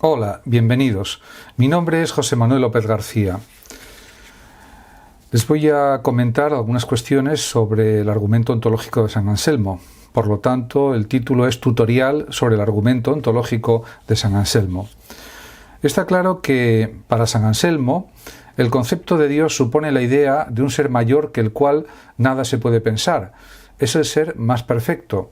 Hola, bienvenidos. Mi nombre es José Manuel López García. Les voy a comentar algunas cuestiones sobre el argumento ontológico de San Anselmo. Por lo tanto, el título es Tutorial sobre el argumento ontológico de San Anselmo. Está claro que, para San Anselmo, el concepto de Dios supone la idea de un ser mayor que el cual nada se puede pensar. Es el ser más perfecto.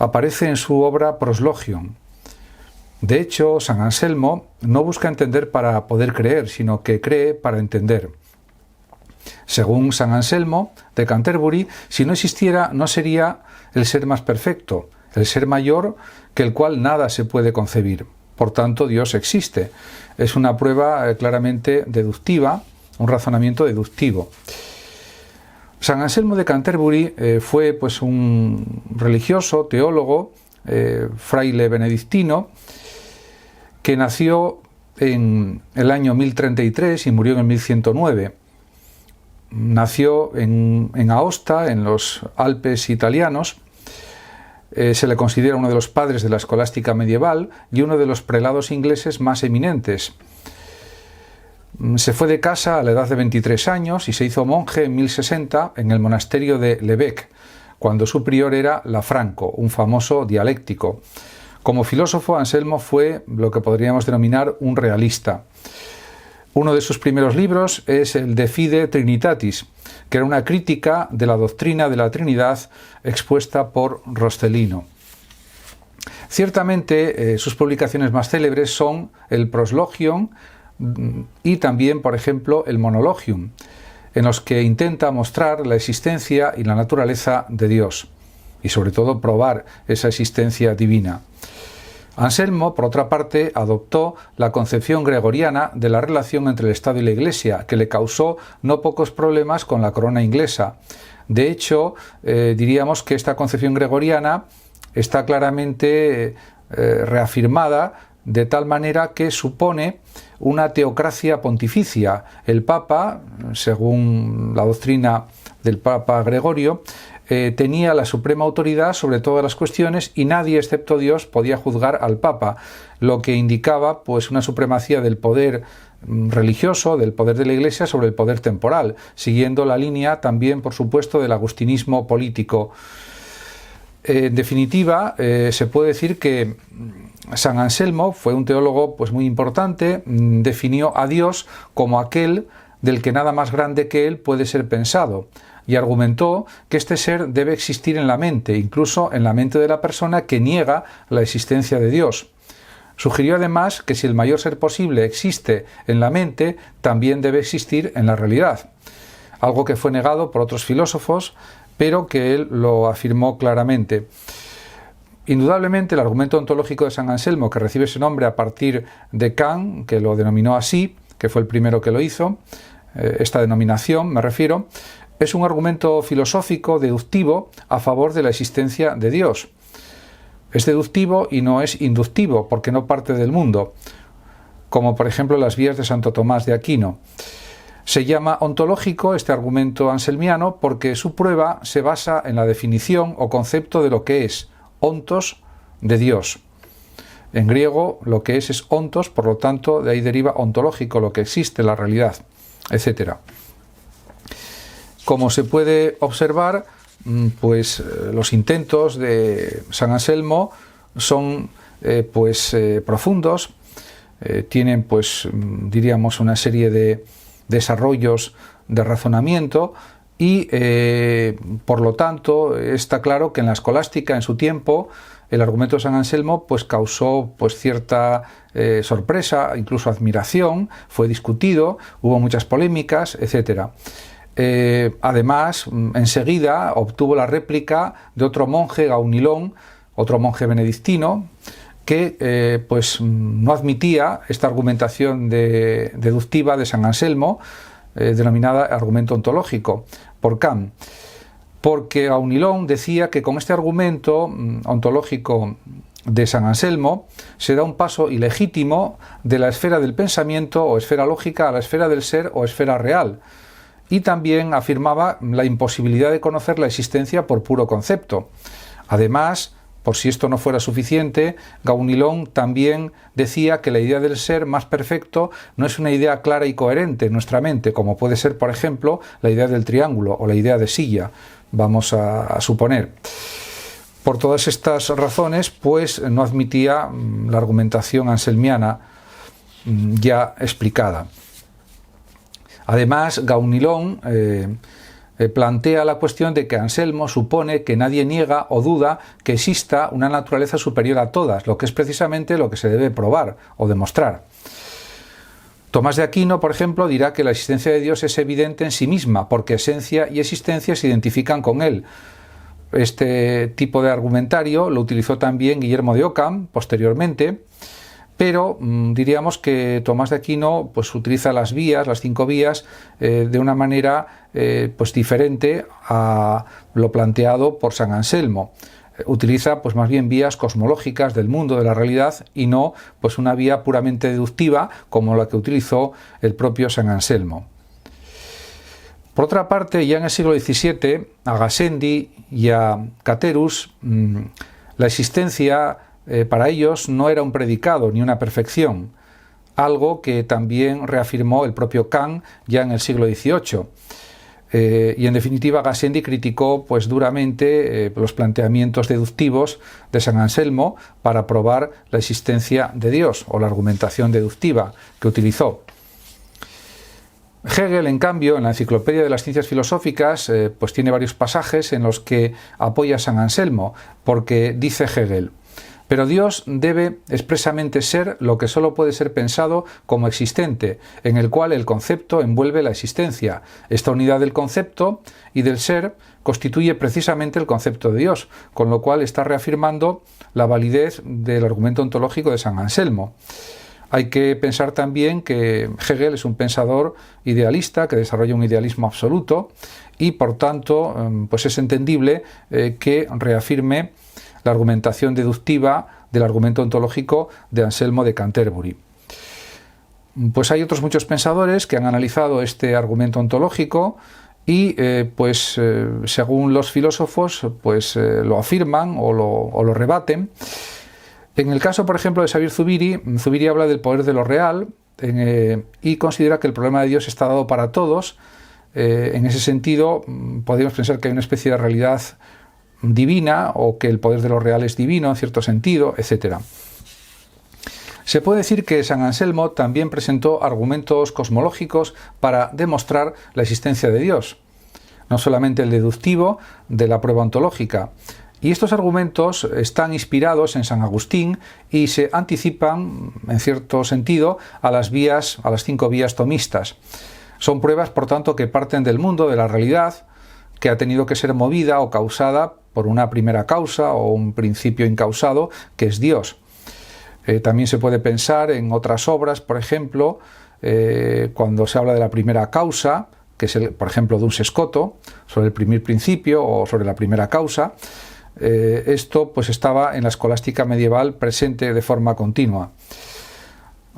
Aparece en su obra Proslogion. De hecho, San Anselmo no busca entender para poder creer, sino que cree para entender. Según San Anselmo de Canterbury, si no existiera, no sería el ser más perfecto, el ser mayor que el cual nada se puede concebir. Por tanto, Dios existe. Es una prueba claramente deductiva, un razonamiento deductivo. San Anselmo de Canterbury fue un religioso, teólogo, fraile benedictino, que nació en el año 1033 y murió en el 1109. Nació en Aosta, en los Alpes italianos. Se le considera uno de los padres de la escolástica medieval y uno de los prelados ingleses más eminentes. Se fue de casa a la edad de 23 años y se hizo monje en 1060 en el monasterio de Lebec, cuando su prior era Lafranco, un famoso dialéctico. Como filósofo, Anselmo fue lo que podríamos denominar un realista. Uno de sus primeros libros es el De Fide Trinitatis, que era una crítica de la doctrina de la Trinidad expuesta por Roscelino. Ciertamente, sus publicaciones más célebres son el Proslogion y también, por ejemplo, el Monologium, en los que intenta mostrar la existencia y la naturaleza de Dios, y sobre todo probar esa existencia divina. Anselmo, por otra parte, adoptó la concepción gregoriana de la relación entre el Estado y la Iglesia, que le causó no pocos problemas con la corona inglesa. De hecho, diríamos que esta concepción gregoriana está claramente reafirmada de tal manera que supone una teocracia pontificia. El Papa, según la doctrina del Papa Gregorio, tenía la suprema autoridad sobre todas las cuestiones y nadie excepto Dios podía juzgar al Papa, lo que indicaba una supremacía del poder religioso, del poder de la Iglesia sobre el poder temporal, siguiendo la línea también, por supuesto, del agustinismo político. En definitiva, se puede decir que San Anselmo fue un teólogo muy importante, definió a Dios como aquel del que nada más grande que él puede ser pensado, y argumentó que este ser debe existir en la mente, incluso en la mente de la persona que niega la existencia de Dios. Sugirió además que si el mayor ser posible existe en la mente, también debe existir en la realidad, algo que fue negado por otros filósofos, pero que él lo afirmó claramente. Indudablemente, el argumento ontológico de San Anselmo, que recibe ese nombre a partir de Kant, que lo denominó así, que fue el primero que lo hizo, esta denominación me refiero, es un argumento filosófico deductivo a favor de la existencia de Dios. Es deductivo y no es inductivo, porque no parte del mundo, como por ejemplo las vías de Santo Tomás de Aquino. Se llama ontológico este argumento anselmiano porque su prueba se basa en la definición o concepto de lo que es, ontos, de Dios. En griego lo que es ontos, por lo tanto de ahí deriva ontológico, lo que existe, la realidad, etc. Como se puede observar, los intentos de San Anselmo son profundos, tienen diríamos una serie de desarrollos de razonamiento y por lo tanto está claro que en la escolástica en su tiempo el argumento de San Anselmo causó cierta sorpresa, incluso admiración, fue discutido, hubo muchas polémicas, etc. Además, enseguida obtuvo la réplica de otro monje, Gaunilón, otro monje benedictino, que no admitía esta argumentación deductiva de San Anselmo, denominada argumento ontológico, por Kant, porque Gaunilón decía que con este argumento ontológico de San Anselmo se da un paso ilegítimo de la esfera del pensamiento o esfera lógica a la esfera del ser o esfera real, y también afirmaba la imposibilidad de conocer la existencia por puro concepto. Además, Por si esto no fuera suficiente, Gaunilón también decía que la idea del ser más perfecto no es una idea clara y coherente en nuestra mente, como puede ser, por ejemplo, la idea del triángulo o la idea de silla, vamos a suponer. Por todas estas razones, pues no admitía la argumentación anselmiana ya explicada. Además, Gaunilón plantea la cuestión de que Anselmo supone que nadie niega o duda que exista una naturaleza superior a todas, lo que es precisamente lo que se debe probar o demostrar. Tomás de Aquino, por ejemplo, dirá que la existencia de Dios es evidente en sí misma, porque esencia y existencia se identifican con él. Este tipo de argumentario lo utilizó también Guillermo de Ockham posteriormente, pero diríamos que Tomás de Aquino pues utiliza las 5 vías, de una manera pues diferente a lo planteado por San Anselmo. Utiliza pues más bien vías cosmológicas del mundo, de la realidad, y no pues una vía puramente deductiva como la que utilizó el propio San Anselmo. Por otra parte, ya en el siglo XVII, a Gassendi y a Caterus, la existencia para ellos no era un predicado ni una perfección, algo que también reafirmó el propio Kant ya en el siglo XVIII. Y en definitiva, Gassendi criticó pues duramente los planteamientos deductivos de San Anselmo para probar la existencia de Dios, o la argumentación deductiva que utilizó. Hegel, en cambio, en la Enciclopedia de las Ciencias Filosóficas, pues tiene varios pasajes en los que apoya a San Anselmo, porque dice Hegel: pero Dios debe expresamente ser lo que sólo puede ser pensado como existente, en el cual el concepto envuelve la existencia. Esta unidad del concepto y del ser constituye precisamente el concepto de Dios, con lo cual está reafirmando la validez del argumento ontológico de San Anselmo. Hay que pensar también que Hegel es un pensador idealista que desarrolla un idealismo absoluto y, por tanto, pues es entendible que reafirme la argumentación deductiva del argumento ontológico de Anselmo de Canterbury. Pues hay otros muchos pensadores que han analizado este argumento ontológico y según los filósofos pues lo afirman o lo rebaten. En el caso, por ejemplo, de Xavier Zubiri habla del poder de lo real y considera que el problema de Dios está dado para todos. En ese sentido, podríamos pensar que hay una especie de realidad divina, o que el poder de lo real es divino en cierto sentido, etc. Se puede decir que San Anselmo también presentó argumentos cosmológicos para demostrar la existencia de Dios, no solamente el deductivo de la prueba ontológica. Y estos argumentos están inspirados en San Agustín y se anticipan, en cierto sentido, a las 5 vías tomistas. Son pruebas, por tanto, que parten del mundo, de la realidad, que ha tenido que ser movida o causada por una primera causa o un principio incausado, que es Dios. También se puede pensar en otras obras, por ejemplo, cuando se habla de la primera causa, que es, por ejemplo, Duns Scoto, sobre el primer principio o sobre la primera causa. Esto pues estaba en la escolástica medieval presente de forma continua.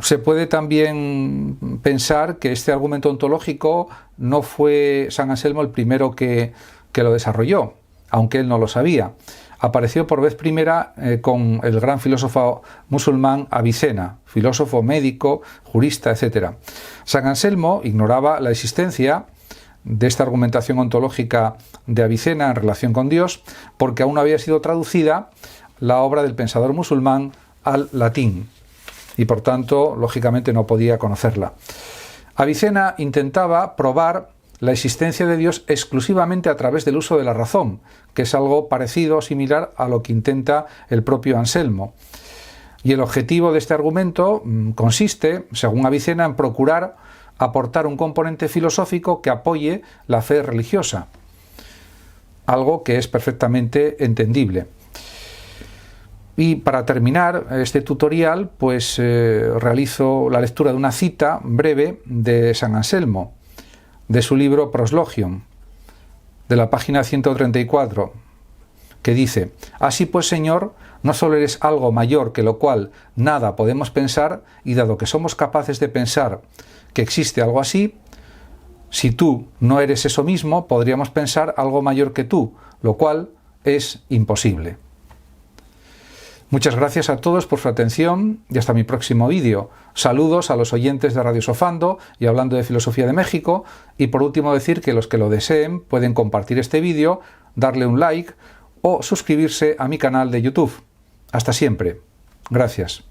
Se puede también pensar que este argumento ontológico no fue San Anselmo el primero que lo desarrolló, aunque él no lo sabía. Apareció por vez primera con el gran filósofo musulmán Avicena, filósofo, médico, jurista, etc. San Anselmo ignoraba la existencia de esta argumentación ontológica de Avicena en relación con Dios, porque aún no había sido traducida la obra del pensador musulmán al latín, y por tanto, lógicamente, no podía conocerla. Avicena intentaba probar la existencia de Dios exclusivamente a través del uso de la razón, que es algo parecido o similar a lo que intenta el propio Anselmo. Y el objetivo de este argumento consiste, según Avicena, en procurar aportar un componente filosófico que apoye la fe religiosa, algo que es perfectamente entendible. Y para terminar este tutorial, pues realizo la lectura de una cita breve de San Anselmo, de su libro Proslogion, de la página 134, que dice: así pues, Señor, no solo eres algo mayor que lo cual nada podemos pensar, y dado que somos capaces de pensar que existe algo así, si tú no eres eso mismo, podríamos pensar algo mayor que tú, lo cual es imposible. Muchas gracias a todos por su atención y hasta mi próximo vídeo. Saludos a los oyentes de Radio Sofando y Hablando de Filosofía de México, y por último decir que los que lo deseen pueden compartir este vídeo, darle un like o suscribirse a mi canal de YouTube. Hasta siempre. Gracias.